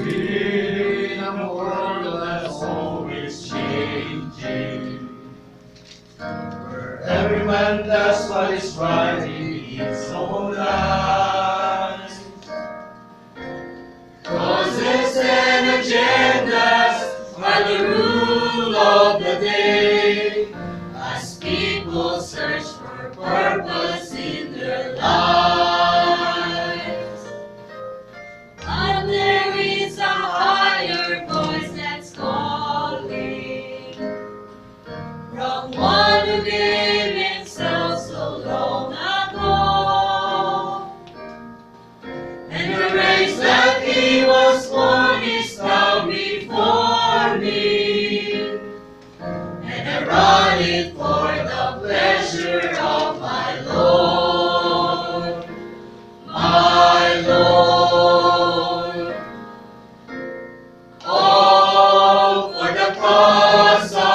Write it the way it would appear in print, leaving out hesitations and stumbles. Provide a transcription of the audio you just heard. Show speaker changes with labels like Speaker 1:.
Speaker 1: In a world that's always changing, where every man does what is right in his own eyes, causes and agendas are the rule of the day, as people search for purpose in their lives. But there is a higher voice that's calling, from one who gave himself so long ago. And the race that he was born is now before me, and I run it for the pleasure of my Lord, my Lord. Oh, for the cause of